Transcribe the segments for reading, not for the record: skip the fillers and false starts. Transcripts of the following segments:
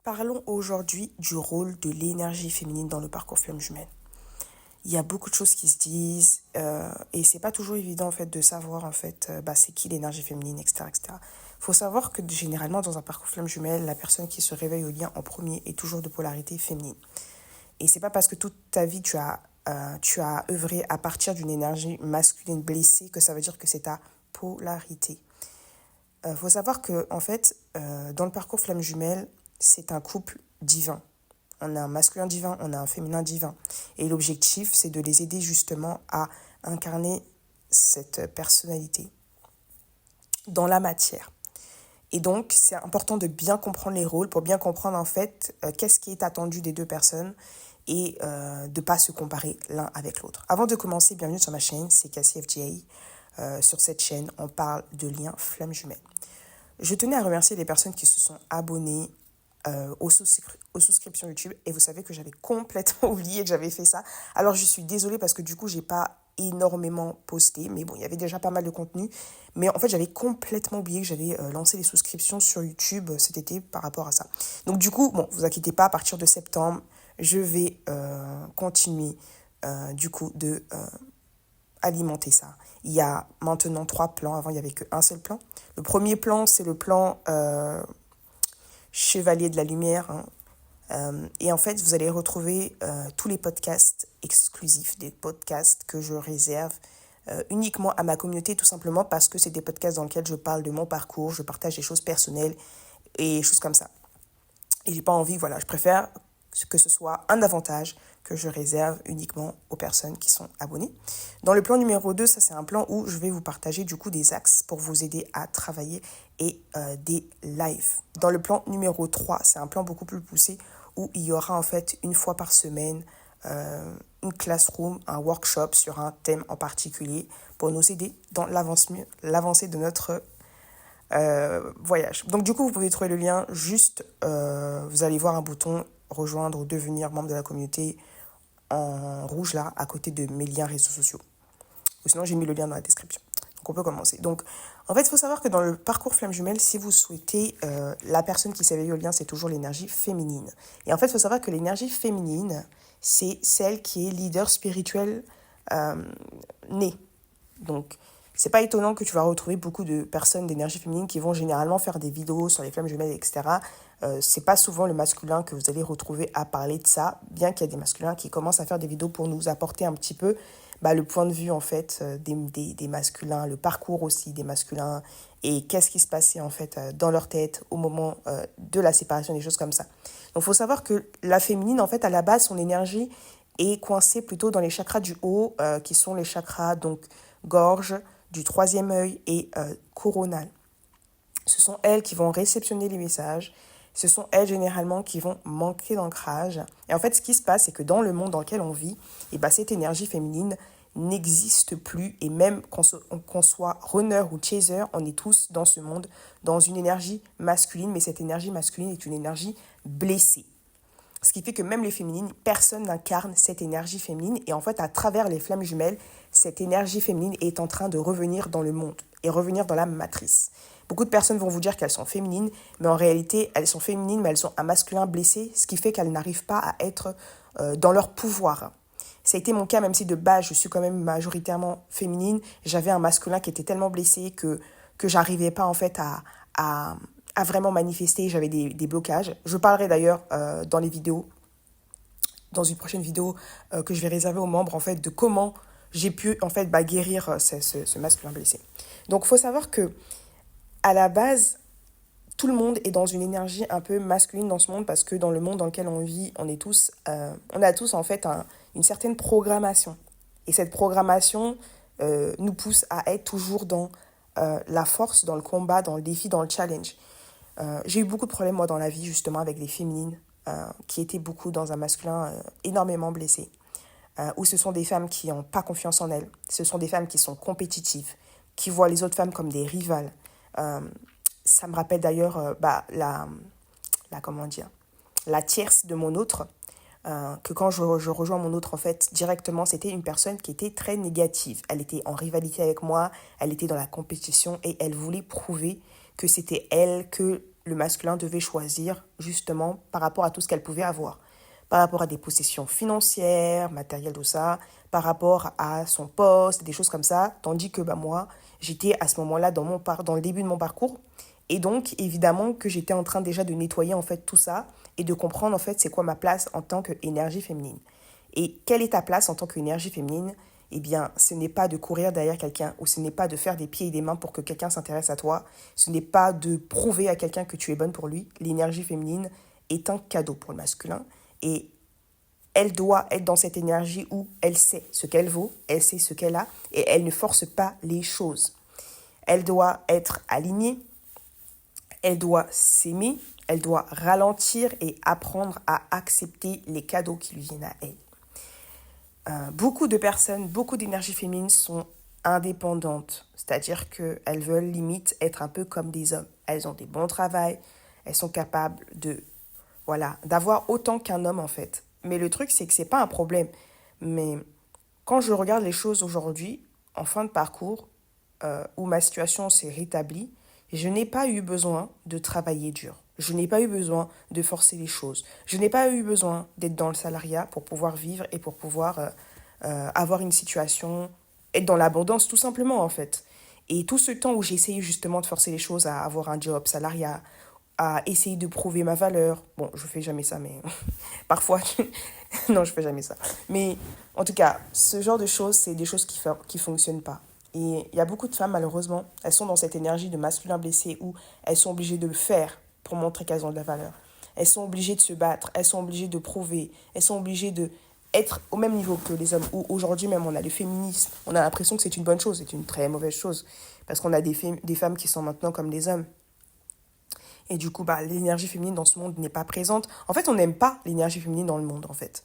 Parlons aujourd'hui du rôle de l'énergie féminine dans le parcours flamme jumelle. Il y a beaucoup de choses qui se disent et c'est pas toujours évident en fait de savoir c'est qui l'énergie féminine, etc., etc. Faut savoir que généralement dans un parcours flamme jumelle, la personne qui se réveille au lien en premier est toujours de polarité féminine. Et c'est pas parce que toute ta vie tu as œuvré à partir d'une énergie masculine blessée que ça veut dire que c'est ta polarité. Faut savoir que en fait dans le parcours flamme jumelle, c'est un couple divin. On a un masculin divin, on a un féminin divin. Et l'objectif, c'est de les aider justement à incarner cette personnalité dans la matière. Et donc, c'est important de bien comprendre les rôles pour bien comprendre en fait qu'est-ce qui est attendu des deux personnes et de ne pas se comparer l'un avec l'autre. Avant de commencer, bienvenue sur ma chaîne, c'est Cassie FGA. Sur cette chaîne, on parle de liens flammes jumelles. Je tenais à remercier les personnes qui se sont abonnées aux souscriptions YouTube. Et vous savez que j'avais complètement oublié que j'avais fait ça. Alors, je suis désolée parce que du coup, j'ai pas énormément posté. Mais bon, il y avait déjà pas mal de contenu. Mais en fait, j'avais complètement oublié que j'avais lancé les souscriptions sur YouTube cet été par rapport à ça. Donc, du coup, bon, vous inquiétez pas, à partir de septembre, je vais continuer de alimenter ça. Il y a maintenant 3 plans. Avant, il n'y avait qu'un seul plan. Le premier plan, c'est le plan Chevalier de la Lumière. Et en fait, vous allez retrouver tous les podcasts exclusifs, des podcasts que je réserve uniquement à ma communauté, tout simplement parce que c'est des podcasts dans lesquels je parle de mon parcours, je partage des choses personnelles et choses comme ça. Et j'ai pas envie, voilà, je préfère que ce soit un avantage que je réserve uniquement aux personnes qui sont abonnées. Dans le plan numéro 2, ça c'est un plan où je vais vous partager du coup des axes pour vous aider à travailler et des lives. Dans le plan numéro 3, c'est un plan beaucoup plus poussé où il y aura en fait une fois par semaine une classroom, un workshop sur un thème en particulier pour nous aider dans l'avancée de notre voyage. Donc du coup, vous pouvez trouver le lien juste, vous allez voir un bouton rejoindre ou devenir membre de la communauté en rouge là, à côté de mes liens réseaux sociaux. Ou sinon, j'ai mis le lien dans la description. Donc on peut commencer. Donc en fait, il faut savoir que dans le parcours flamme jumelle, si vous souhaitez, la personne qui s'éveille au lien, c'est toujours l'énergie féminine. Et en fait, il faut savoir que l'énergie féminine, c'est celle qui est leader spirituel née. Donc, c'est pas étonnant que tu vas retrouver beaucoup de personnes d'énergie féminine qui vont généralement faire des vidéos sur les flammes jumelles, etc. C'est pas souvent le masculin que vous allez retrouver à parler de ça, bien qu'il y ait des masculins qui commencent à faire des vidéos pour nous apporter un petit peu le point de vue en fait des masculins, le parcours aussi des masculins et qu'est-ce qui se passait en fait dans leur tête au moment de la séparation, des choses comme ça. Donc, il faut savoir que la féminine, en fait, à la base, son énergie est coincée plutôt dans les chakras du haut, qui sont les chakras donc gorge, du troisième œil et coronal. Ce sont elles qui vont réceptionner les messages. Ce sont elles généralement qui vont manquer d'ancrage. Et en fait, ce qui se passe, c'est que dans le monde dans lequel on vit, cette énergie féminine n'existe plus. Et même qu'on soit runner ou chaser, on est tous dans ce monde, dans une énergie masculine. Mais cette énergie masculine est une énergie blessée. Ce qui fait que même les féminines, personne n'incarne cette énergie féminine. Et en fait, à travers les flammes jumelles, cette énergie féminine est en train de revenir dans le monde et revenir dans la matrice. Beaucoup de personnes vont vous dire qu'elles sont féminines, mais en réalité, elles sont féminines, mais elles ont un masculin blessé, ce qui fait qu'elles n'arrivent pas à être dans leur pouvoir. Ça a été mon cas, même si de base, je suis quand même majoritairement féminine. J'avais un masculin qui était tellement blessé que j'arrivais pas en fait à vraiment manifester, j'avais des blocages. Je parlerai d'ailleurs dans les vidéos, dans une prochaine vidéo que je vais réserver aux membres, en fait, de comment j'ai pu, en fait, guérir ce masculin blessé. Donc, il faut savoir que à la base, tout le monde est dans une énergie un peu masculine dans ce monde parce que dans le monde dans lequel on vit, on a tous, en fait, une certaine programmation. Et cette programmation nous pousse à être toujours dans la force, dans le combat, dans le défi, dans le challenge. J'ai eu beaucoup de problèmes, moi, dans la vie, justement, avec les féminines, qui étaient beaucoup dans un masculin énormément blessé, où ce sont des femmes qui n'ont pas confiance en elles, ce sont des femmes qui sont compétitives, qui voient les autres femmes comme des rivales. Ça me rappelle d'ailleurs la tierce de mon autre, que quand je rejoins mon autre, en fait, directement, c'était une personne qui était très négative. Elle était en rivalité avec moi, elle était dans la compétition et elle voulait prouver que c'était elle, que le masculin devait choisir justement par rapport à tout ce qu'elle pouvait avoir. Par rapport à des possessions financières, matérielles, tout ça, par rapport à son poste, des choses comme ça. Tandis que moi, j'étais à ce moment-là dans le début de mon parcours. Et donc, évidemment, que j'étais en train déjà de nettoyer en fait tout ça et de comprendre en fait c'est quoi ma place en tant qu'énergie féminine. Et quelle est ta place en tant qu'énergie féminine? Eh bien, ce n'est pas de courir derrière quelqu'un ou ce n'est pas de faire des pieds et des mains pour que quelqu'un s'intéresse à toi. Ce n'est pas de prouver à quelqu'un que tu es bonne pour lui. L'énergie féminine est un cadeau pour le masculin et elle doit être dans cette énergie où elle sait ce qu'elle vaut, elle sait ce qu'elle a et elle ne force pas les choses. Elle doit être alignée, elle doit s'aimer, elle doit ralentir et apprendre à accepter les cadeaux qui lui viennent à elle. Beaucoup de personnes, beaucoup d'énergies féminines sont indépendantes, c'est-à-dire qu'elles veulent limite être un peu comme des hommes. Elles ont des bons travails, elles sont capables d'avoir autant qu'un homme en fait. Mais le truc, c'est que c'est pas un problème. Mais quand je regarde les choses aujourd'hui, en fin de parcours, où ma situation s'est rétablie, je n'ai pas eu besoin de travailler dur. Je n'ai pas eu besoin de forcer les choses. Je n'ai pas eu besoin d'être dans le salariat pour pouvoir vivre et pour pouvoir avoir une situation, être dans l'abondance tout simplement en fait. Et tout ce temps où j'ai essayé justement de forcer les choses à avoir un job, salariat, à essayer de prouver ma valeur. Bon, je fais jamais ça, mais parfois, non, je fais jamais ça. Mais en tout cas, ce genre de choses, c'est des choses qui fonctionnent pas. Et il y a beaucoup de femmes, malheureusement, elles sont dans cette énergie de masculin blessé où elles sont obligées de le faire pour montrer qu'elles ont de la valeur. Elles sont obligées de se battre, elles sont obligées de prouver, elles sont obligées de être au même niveau que les hommes. Où aujourd'hui même, on a le féminisme, on a l'impression que c'est une bonne chose, c'est une très mauvaise chose. Parce qu'on a des femmes qui sont maintenant comme des hommes. Et du coup, l'énergie féminine dans ce monde n'est pas présente. En fait, on n'aime pas l'énergie féminine dans le monde, en fait.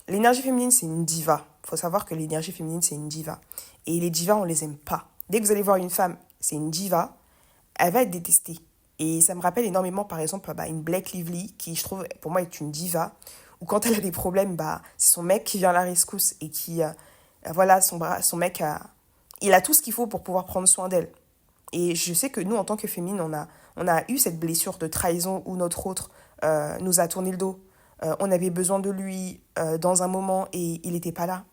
L'énergie féminine, c'est une diva. Il faut savoir que l'énergie féminine, c'est une diva. Et les divas, on les aime pas. Dès que vous allez voir une femme, c'est une diva, elle va être détestée. Et ça me rappelle énormément, par exemple, une Blake Lively, qui, je trouve, pour moi, est une diva. Ou quand elle a des problèmes, c'est son mec qui vient à la rescousse et qui, son mec, il a tout ce qu'il faut pour pouvoir prendre soin d'elle. Et je sais que nous, en tant que féminines, on a eu cette blessure de trahison où notre autre nous a tourné le dos. On avait besoin de lui dans un moment et il n'était pas là.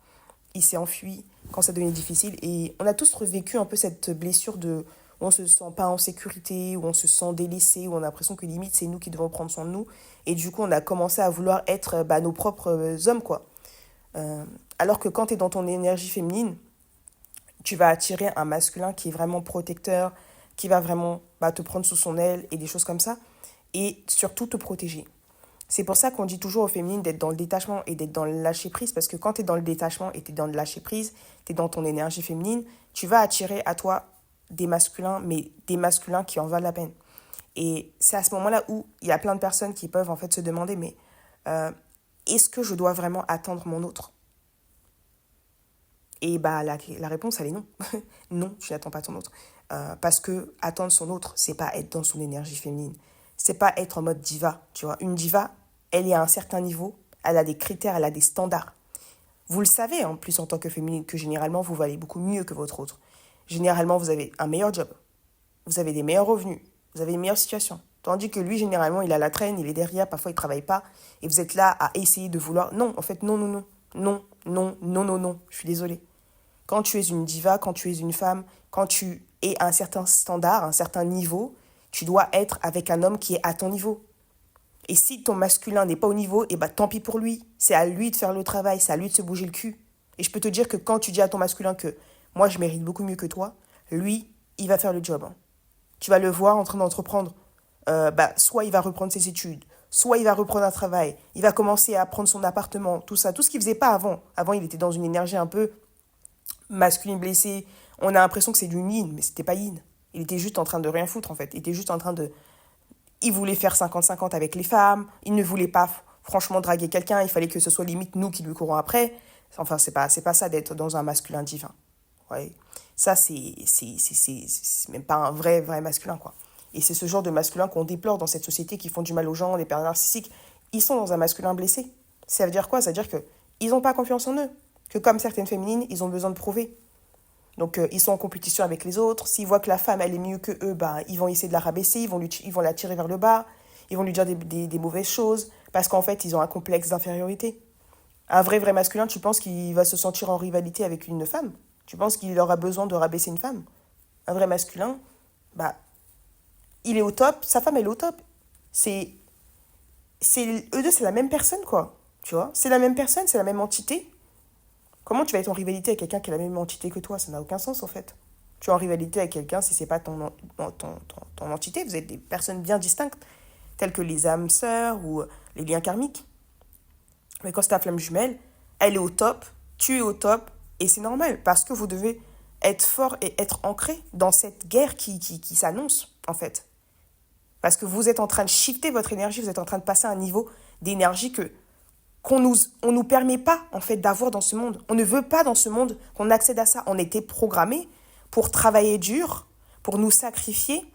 Il s'est enfui quand ça devenait difficile. Et on a tous revécu un peu cette blessure où on ne se sent pas en sécurité, où on se sent délaissé, où on a l'impression que limite c'est nous qui devons prendre soin de nous. Et du coup, on a commencé à vouloir être nos propres hommes, quoi. Alors que quand tu es dans ton énergie féminine, tu vas attirer un masculin qui est vraiment protecteur, qui va vraiment te prendre sous son aile et des choses comme ça, et surtout te protéger. C'est pour ça qu'on dit toujours aux féminines d'être dans le détachement et d'être dans le lâcher-prise, parce que quand tu es dans le détachement et tu es dans le lâcher-prise, tu es dans ton énergie féminine, tu vas attirer à toi des masculins, mais des masculins qui en valent la peine. Et c'est à ce moment-là où il y a plein de personnes qui peuvent en fait se demander, mais est-ce que je dois vraiment attendre mon autre ? Et la réponse, elle est non. Non, tu n'attends pas ton autre. Parce que attendre son autre, c'est pas être dans son énergie féminine. C'est pas être en mode diva, tu vois. Une diva, elle est à un certain niveau, elle a des critères, elle a des standards. Vous le savez, en plus, en tant que féminine, que généralement, vous valez beaucoup mieux que votre autre. Généralement, vous avez un meilleur job. Vous avez des meilleurs revenus. Vous avez une meilleure situation. Tandis que lui, généralement, il a la traîne, il est derrière, parfois il travaille pas. Et vous êtes là à essayer de vouloir... Non, en fait, non, non, non. Non, non, non, non, non. Je suis désolée. Quand tu es une diva, quand tu es une femme, quand tu es à un certain standard, un certain niveau, tu dois être avec un homme qui est à ton niveau. Et si ton masculin n'est pas au niveau, tant pis pour lui. C'est à lui de faire le travail, c'est à lui de se bouger le cul. Et je peux te dire que quand tu dis à ton masculin que moi je mérite beaucoup mieux que toi, lui, il va faire le job. Tu vas le voir en train d'entreprendre. Soit il va reprendre ses études, soit il va reprendre un travail, il va commencer à prendre son appartement, tout ça. Tout ce qu'il ne faisait pas avant. Avant, il était dans une énergie un peu masculine blessée. On a l'impression que c'est du yin, mais c'était pas yin. Il était juste en train de rien foutre, en fait. Il était juste en train de... Il voulait faire 50-50 avec les femmes. Il ne voulait pas, franchement, draguer quelqu'un. Il fallait que ce soit limite nous qui lui courons après. Enfin, c'est pas ça d'être dans un masculin divin. Ouais. Ça, c'est même pas un vrai masculin, quoi. Et c'est ce genre de masculin qu'on déplore dans cette société qui font du mal aux gens, les pères narcissiques. Ils sont dans un masculin blessé. Ça veut dire quoi ? Ça veut dire qu'ils n'ont pas confiance en eux. Que comme certaines féminines, ils ont besoin de prouver. Donc, ils sont en compétition avec les autres. S'ils voient que la femme, elle est mieux que eux, bah, ils vont essayer de la rabaisser, ils vont la tirer vers le bas, ils vont lui dire des mauvaises choses, parce qu'en fait, ils ont un complexe d'infériorité. Un vrai masculin, tu penses qu'il va se sentir en rivalité avec une femme? Tu penses qu'il aura besoin de rabaisser une femme? Un vrai masculin, bah, il est au top, sa femme, elle est au top. C'est, eux deux, c'est la même personne, quoi. Tu vois? C'est la même personne, c'est la même entité. Comment tu vas être en rivalité avec quelqu'un qui est la même entité que toi? Ça n'a aucun sens, en fait. Tu es en rivalité avec quelqu'un si c'est pas ton entité. Vous êtes des personnes bien distinctes, telles que les âmes sœurs ou les liens karmiques. Mais quand c'est ta flamme jumelle, elle est au top, tu es au top, et c'est normal, parce que vous devez être fort et être ancré dans cette guerre qui s'annonce, en fait. Parce que vous êtes en train de shifter votre énergie, vous êtes en train de passer à un niveau d'énergie on nous permet pas, en fait, d'avoir dans ce monde. On ne veut pas dans ce monde qu'on accède à ça. On était programmés pour travailler dur, pour nous sacrifier,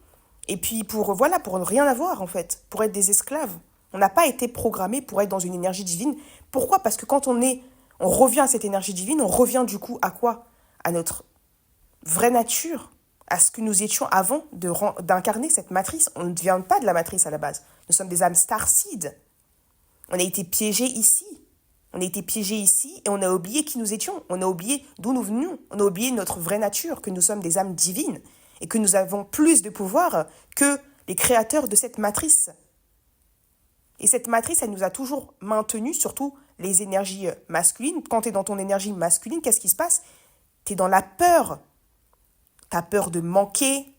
et puis pour ne rien avoir, en fait, pour être des esclaves. On n'a pas été programmés pour être dans une énergie divine. Pourquoi? Parce que quand on revient à cette énergie divine, on revient du coup à quoi? À notre vraie nature, à ce que nous étions avant d'incarner cette matrice. On ne vient pas de la matrice à la base. Nous sommes des âmes starseed. On a été piégés ici. On a été piégés ici et on a oublié qui nous étions. On a oublié d'où nous venions. On a oublié notre vraie nature, que nous sommes des âmes divines et que nous avons plus de pouvoir que les créateurs de cette matrice. Et cette matrice, elle nous a toujours maintenus, surtout les énergies masculines. Quand tu es dans ton énergie masculine, qu'est-ce qui se passe? Tu es dans la peur. Tu as peur de manquer,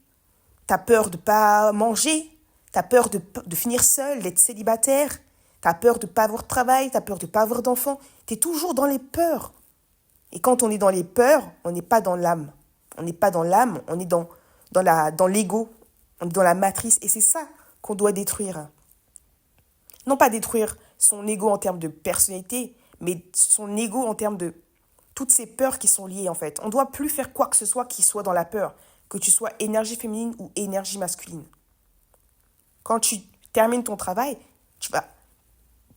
tu as peur de ne pas manger, tu as peur de finir seul, d'être célibataire, tu as peur de ne pas avoir de travail, tu as peur de ne pas avoir d'enfants. Tu es toujours dans les peurs. Et quand on est dans les peurs, on n'est pas dans l'âme. On n'est pas dans l'âme, on est dans l'ego, on est dans la matrice. Et c'est ça qu'on doit détruire. Non pas détruire son ego en termes de personnalité, mais son ego en termes de toutes ces peurs qui sont liées, en fait. On ne doit plus faire quoi que ce soit qui soit dans la peur, que tu sois énergie féminine ou énergie masculine. Quand tu termines ton travail,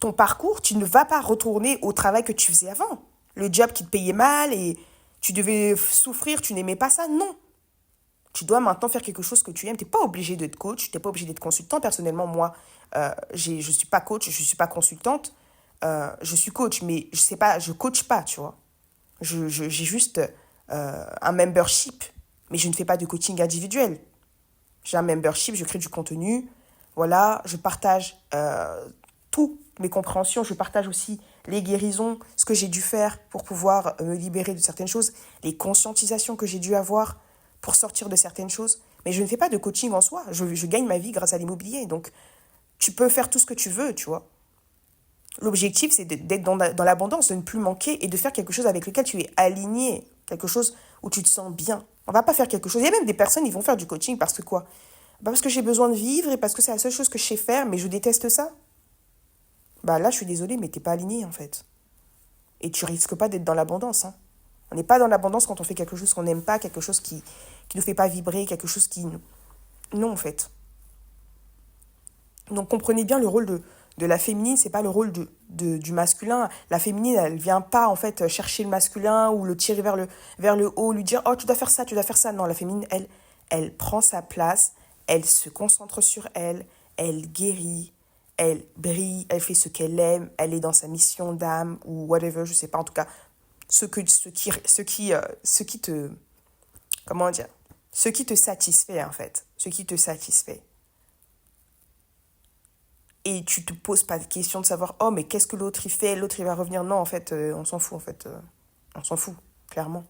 ton parcours, tu ne vas pas retourner au travail que tu faisais avant. Le job qui te payait mal et tu devais souffrir, tu n'aimais pas ça, non. Tu dois maintenant faire quelque chose que tu aimes. Tu n'es pas obligé d'être coach, tu n'es pas obligé d'être consultant. Personnellement, moi, je ne suis pas coach, je ne suis pas consultante. Je suis coach, mais je coach pas, tu vois. J'ai juste un membership, mais je ne fais pas de coaching individuel. J'ai un membership, je crée du contenu. Voilà, je partage toutes mes compréhensions. Je partage aussi les guérisons, ce que j'ai dû faire pour pouvoir me libérer de certaines choses, les conscientisations que j'ai dû avoir pour sortir de certaines choses. Mais je ne fais pas de coaching en soi. Je gagne ma vie grâce à l'immobilier. Donc, tu peux faire tout ce que tu veux, tu vois. L'objectif, c'est d'être dans l'abondance, de ne plus manquer et de faire quelque chose avec lequel tu es aligné, quelque chose où tu te sens bien. On va pas faire quelque chose. Il y a même des personnes qui vont faire du coaching parce que quoi? Bah parce que j'ai besoin de vivre et parce que c'est la seule chose que je sais faire, mais je déteste ça. Bah là, je suis désolée, mais t'es pas aligné en fait. Et tu risques pas d'être dans l'abondance. Hein. On n'est pas dans l'abondance quand on fait quelque chose qu'on n'aime pas, quelque chose qui nous fait pas vibrer, quelque chose qui... Non, en fait. Donc comprenez bien le rôle de la féminine, c'est pas le rôle du masculin. La féminine, elle vient pas en fait chercher le masculin ou le tirer vers le haut, lui dire oh tu dois faire ça, tu dois faire ça. Non, la féminine, elle prend sa place, elle se concentre sur elle, elle guérit, elle brille, elle fait ce qu'elle aime, elle est dans sa mission d'âme ou whatever, je sais pas en tout cas ce qui te comment dire, ce qui te satisfait en fait, ce qui te satisfait. Et tu te poses pas de question de savoir oh mais qu'est-ce que l'autre il fait, l'autre il va revenir. Non en fait on s'en fout en fait, on s'en fout clairement,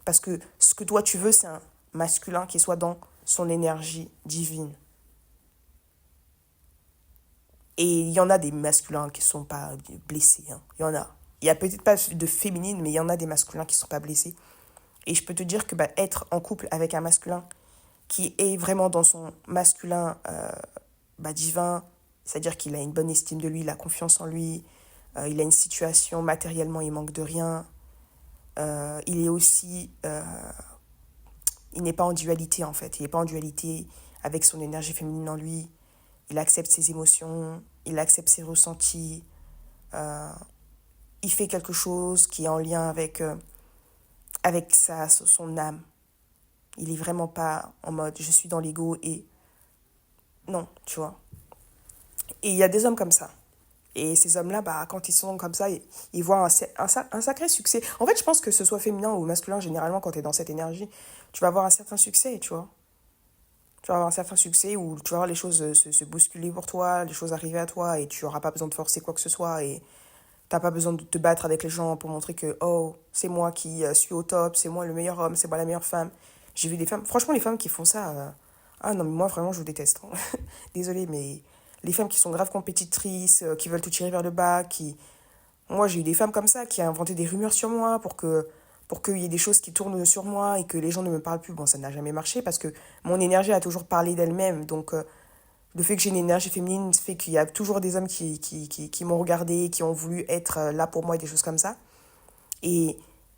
parce que ce que toi tu veux c'est un masculin qui soit dans son énergie divine. Et il y en a des masculins qui sont pas blessés, hein. Il y a peut-être pas de féminine, mais il y en a des masculins qui sont pas blessés. Et je peux te dire que être en couple avec un masculin qui est vraiment dans son masculin divin, c'est-à-dire qu'il a une bonne estime de lui, il a confiance en lui, il a une situation, matériellement il manque de rien, il est aussi, il n'est pas en dualité en fait, il n'est pas en dualité avec son énergie féminine en lui, il accepte ses émotions, il accepte ses ressentis, il fait quelque chose qui est en lien avec avec son âme. Il est vraiment pas en mode je suis dans l'ego et non, tu vois. Et il y a des hommes comme ça. Et ces hommes-là, bah, quand ils sont comme ça, ils voient un sacré succès. En fait, je pense que ce soit féminin ou masculin, généralement, quand tu es dans cette énergie, tu vas avoir un certain succès, tu vois. Tu vas avoir un certain succès où tu vas voir les choses se bousculer pour toi, les choses arriver à toi et tu n'auras pas besoin de forcer quoi que ce soit et t'as pas besoin de te battre avec les gens pour montrer que, oh, c'est moi qui suis au top, c'est moi le meilleur homme, c'est moi la meilleure femme. J'ai vu des femmes, franchement, les femmes qui font ça, ah non, mais moi, vraiment, je vous déteste. Désolée, mais les femmes qui sont graves compétitrices, qui veulent tout tirer vers le bas, qui... Moi, j'ai eu des femmes comme ça qui ont inventé des rumeurs sur moi pour qu'il y ait des choses qui tournent sur moi et que les gens ne me parlent plus. Bon, ça n'a jamais marché parce que mon énergie a toujours parlé d'elle-même. Donc, le fait que j'ai une énergie féminine fait qu'il y a toujours des hommes qui m'ont regardé, qui ont voulu être là pour moi et des choses comme ça. Et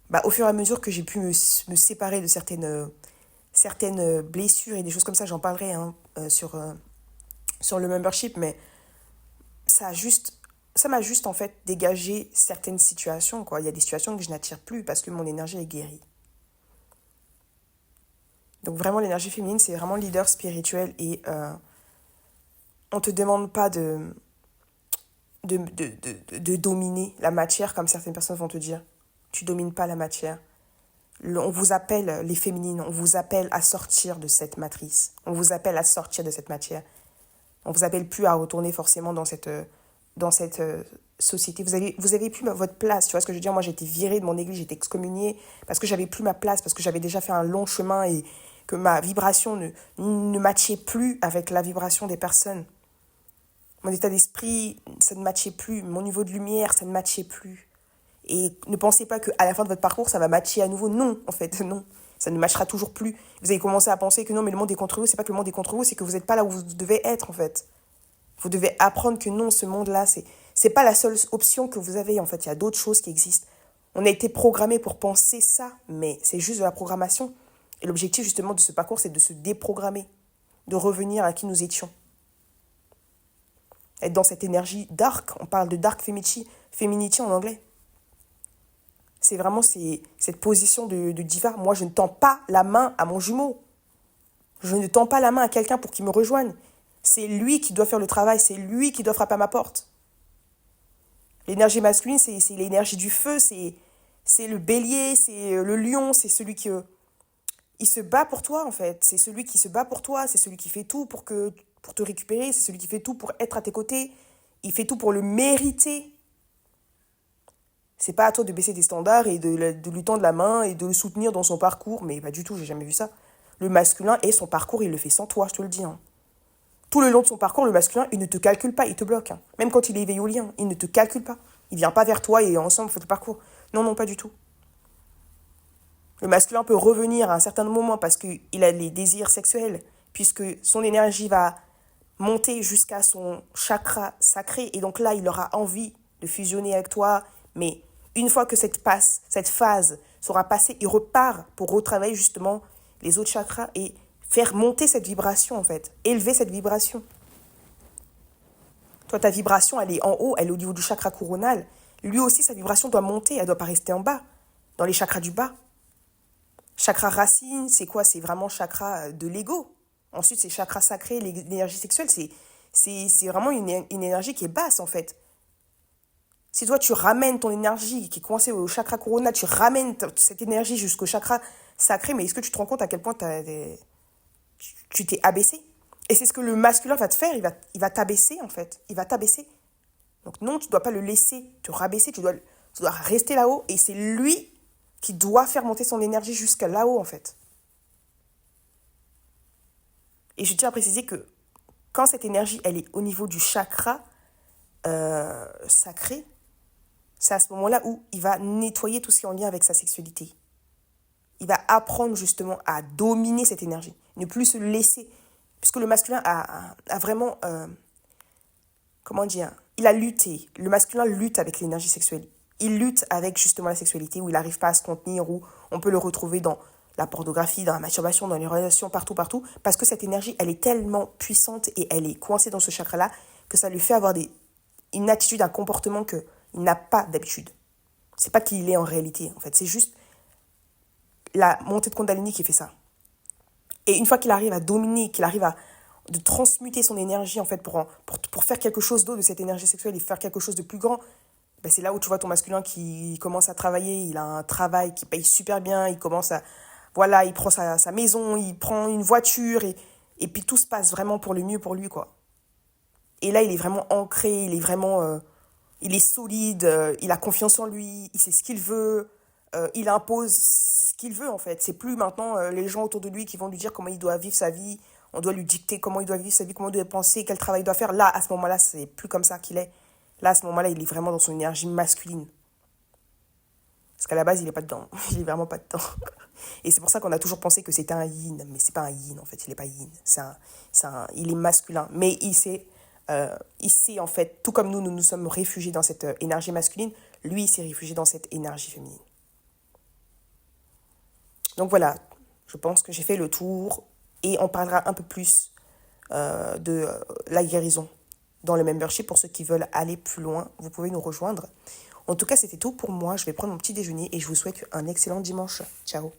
bah, au fur et à mesure que j'ai pu me séparer de certaines blessures et des choses comme ça, j'en parlerai hein, sur le membership, mais ça a juste ça m'a juste en fait dégagé certaines situations quoi. Il y a des situations que je n'attire plus parce que mon énergie est guérie. Donc vraiment l'énergie féminine c'est vraiment le leader spirituel et on te demande pas de dominer la matière comme certaines personnes vont te dire. Tu domines pas la matière. On vous appelle les féminines, on vous appelle à sortir de cette matrice. On vous appelle à sortir de cette matière. On vous appelle plus à retourner forcément dans cette société. Vous avez plus votre place. Tu vois ce que je veux dire? Moi, j'ai été virée de mon église, j'ai été excommuniée parce que j'avais plus ma place, parce que j'avais déjà fait un long chemin et que ma vibration ne matchait plus avec la vibration des personnes. Mon état d'esprit, ça ne matchait plus. Mon niveau de lumière, ça ne matchait plus. Et ne pensez pas qu'à la fin de votre parcours, ça va matcher à nouveau. Non, en fait, non. Ça ne matchera toujours plus. Vous allez commencer à penser que non, mais le monde est contre vous. C'est pas que le monde est contre vous, c'est que vous n'êtes pas là où vous devez être, en fait. Vous devez apprendre que non, ce monde-là, c'est pas la seule option que vous avez. En fait, il y a d'autres choses qui existent. On a été programmé pour penser ça, mais c'est juste de la programmation. Et l'objectif, justement, de ce parcours, c'est de se déprogrammer, de revenir à qui nous étions. Être dans cette énergie dark. On parle de dark femininity en anglais. C'est vraiment cette position de diva. Moi, je ne tends pas la main à mon jumeau. Je ne tends pas la main à quelqu'un pour qu'il me rejoigne. C'est lui qui doit faire le travail. C'est lui qui doit frapper à ma porte. L'énergie masculine, c'est l'énergie du feu. C'est le bélier, c'est le lion. C'est celui qui... il se bat pour toi, en fait. C'est celui qui se bat pour toi. C'est celui qui fait tout pour te récupérer. C'est celui qui fait tout pour être à tes côtés. Il fait tout pour le mériter. C'est pas à toi de baisser tes standards et de lui tendre la main et de le soutenir dans son parcours. Mais pas du tout, j'ai jamais vu ça. Le masculin et son parcours, il le fait sans toi, je te le dis. Hein. Tout le long de son parcours, le masculin, il ne te calcule pas, il te bloque. Hein. Même quand il est éveillé au lien, il ne te calcule pas. Il vient pas vers toi et ensemble, on fait le parcours. Non, non, pas du tout. Le masculin peut revenir à un certain moment parce qu'il a les désirs sexuels, puisque son énergie va monter jusqu'à son chakra sacré. Et donc là, il aura envie de fusionner avec toi. Mais une fois que cette phase sera passée, il repart pour retravailler justement les autres chakras et faire monter cette vibration en fait, élever cette vibration. Toi, ta vibration, elle est en haut, elle est au niveau du chakra coronal. Lui aussi, sa vibration doit monter, elle ne doit pas rester en bas, dans les chakras du bas. Chakra racine, c'est quoi? C'est vraiment chakra de l'ego. Ensuite, c'est chakra sacré, l'énergie sexuelle, c'est vraiment une énergie qui est basse en fait. Si toi, tu ramènes ton énergie qui est coincée au chakra coronal, tu ramènes cette énergie jusqu'au chakra sacré, mais est-ce que tu te rends compte à quel point tu t'es abaissé? Et c'est ce que le masculin va te faire, il va t'abaisser en fait, il va t'abaisser. Donc non, tu ne dois pas le laisser te rabaisser, tu dois rester là-haut et c'est lui qui doit faire monter son énergie jusqu'à là-haut en fait. Et je tiens à préciser que quand cette énergie, elle est au niveau du chakra sacré, c'est à ce moment-là où il va nettoyer tout ce qui est en lien avec sa sexualité. Il va apprendre justement à dominer cette énergie, ne plus se laisser. Puisque le masculin a vraiment, comment dire, il a lutté. Le masculin lutte avec l'énergie sexuelle. Il lutte avec justement la sexualité où il n'arrive pas à se contenir, où on peut le retrouver dans la pornographie, dans la masturbation, dans les relations, partout, parce que cette énergie, elle est tellement puissante et elle est coincée dans ce chakra-là que ça lui fait avoir une attitude, un comportement qu'il n'a pas d'habitude. C'est pas qu'il est en réalité, en fait. C'est juste la montée de Kundalini qui fait ça. Et une fois qu'il arrive à dominer, qu'il arrive à de transmuter son énergie en fait pour faire quelque chose d'autre de cette énergie sexuelle et faire quelque chose de plus grand, ben c'est là où tu vois ton masculin qui commence à travailler. Il a un travail qui paye super bien, il commence à... Voilà, il prend sa maison, il prend une voiture et puis tout se passe vraiment pour le mieux pour lui, quoi. Et là, il est vraiment ancré, il est vraiment... il est solide, il a confiance en lui, il sait ce qu'il veut, il impose ce qu'il veut en fait. C'est plus maintenant les gens autour de lui qui vont lui dire comment il doit vivre sa vie, on doit lui dicter comment il doit vivre sa vie, comment il doit penser, quel travail il doit faire. Là, à ce moment-là, c'est plus comme ça qu'il est. Là, à ce moment-là, il est vraiment dans son énergie masculine. Parce qu'à la base, il n'est pas dedans. Il est vraiment pas dedans. Et c'est pour ça qu'on a toujours pensé que c'était un yin. Mais c'est pas un yin, en fait. Il n'est pas yin. Il est masculin. Mais il sait, en fait, tout comme nous sommes réfugiés dans cette énergie masculine, lui, il s'est réfugié dans cette énergie féminine. Donc voilà, je pense que j'ai fait le tour. Et on parlera un peu plus de la guérison dans le membership. Pour ceux qui veulent aller plus loin, vous pouvez nous rejoindre. En tout cas, c'était tout pour moi. Je vais prendre mon petit déjeuner et je vous souhaite un excellent dimanche. Ciao.